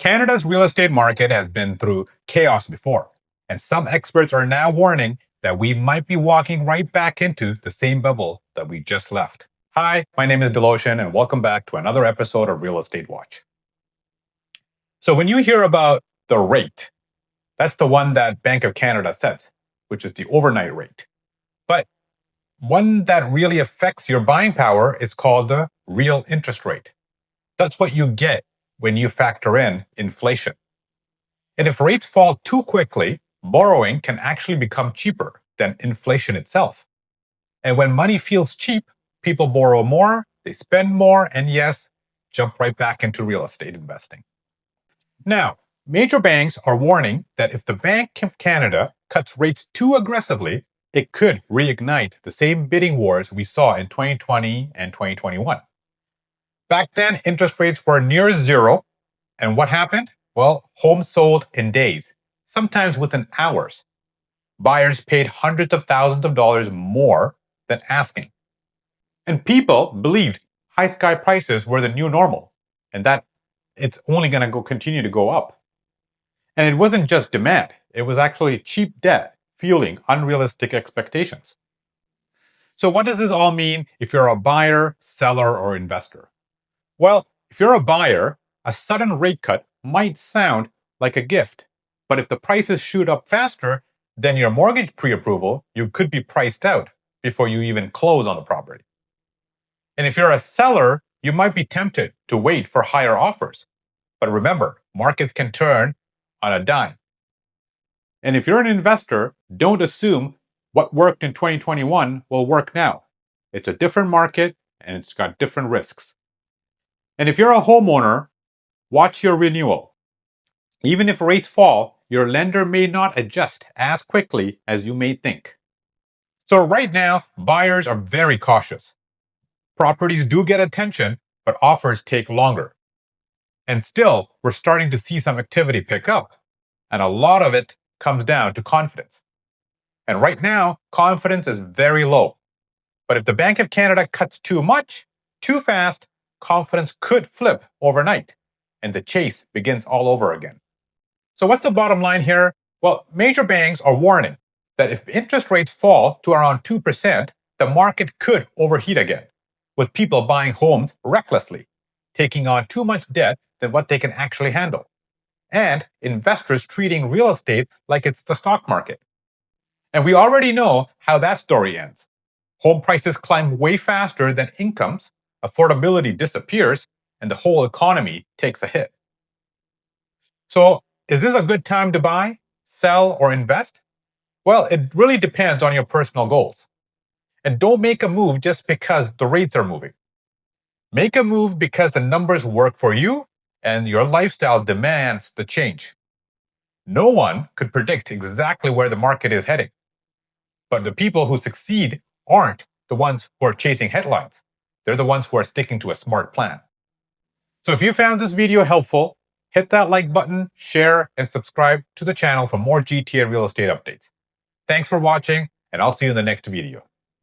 Canada's real estate market has been through chaos before, and some experts are now warning that we might be walking right back into the same bubble that we just left. Hi, my name is Diloshan, and welcome back to another episode of Real Estate Watch. So when you hear about the rate, that's the one that Bank of Canada sets, which is the overnight rate. But one that really affects your buying power is called the real interest rate. That's what you get when you factor in inflation. And if rates fall too quickly, borrowing can actually become cheaper than inflation itself. And when money feels cheap, people borrow more, they spend more, and yes, jump right back into real estate investing. Now, major banks are warning that if the Bank of Canada cuts rates too aggressively, it could reignite the same bidding wars we saw in 2020 and 2021. Back then, interest rates were near zero. And what happened? Well, homes sold in days, sometimes within hours. Buyers paid hundreds of thousands of dollars more than asking. And people believed high sky prices were the new normal and that it's only going to continue to go up. And it wasn't just demand, it was actually cheap debt fueling unrealistic expectations. So what does this all mean if you're a buyer, seller, or investor? Well, if you're a buyer, a sudden rate cut might sound like a gift. But if the prices shoot up faster than your mortgage pre-approval, you could be priced out before you even close on the property. And if you're a seller, you might be tempted to wait for higher offers. But remember, markets can turn on a dime. And if you're an investor, don't assume what worked in 2021 will work now. It's a different market and it's got different risks. And if you're a homeowner, watch your renewal. Even if rates fall, your lender may not adjust as quickly as you may think. So right now, buyers are very cautious. Properties do get attention, but offers take longer. And still, we're starting to see some activity pick up. And a lot of it comes down to confidence. And right now, confidence is very low. But if the Bank of Canada cuts too much, too fast, confidence could flip overnight, and the chase begins all over again. So what's the bottom line here? Well, major banks are warning that if interest rates fall to around 2%, the market could overheat again, with people buying homes recklessly, taking on too much debt than what they can actually handle, and investors treating real estate like it's the stock market. And we already know how that story ends. Home prices climb way faster than incomes, affordability disappears, and the whole economy takes a hit. So, is this a good time to buy, sell, or invest? Well, it really depends on your personal goals. And don't make a move just because the rates are moving. Make a move because the numbers work for you and your lifestyle demands the change. No one could predict exactly where the market is heading. But the people who succeed aren't the ones who are chasing headlines. They're the ones who are sticking to a smart plan. So if you found this video helpful, hit that like button, share, and subscribe to the channel for more GTA real estate updates. Thanks for watching, and I'll see you in the next video.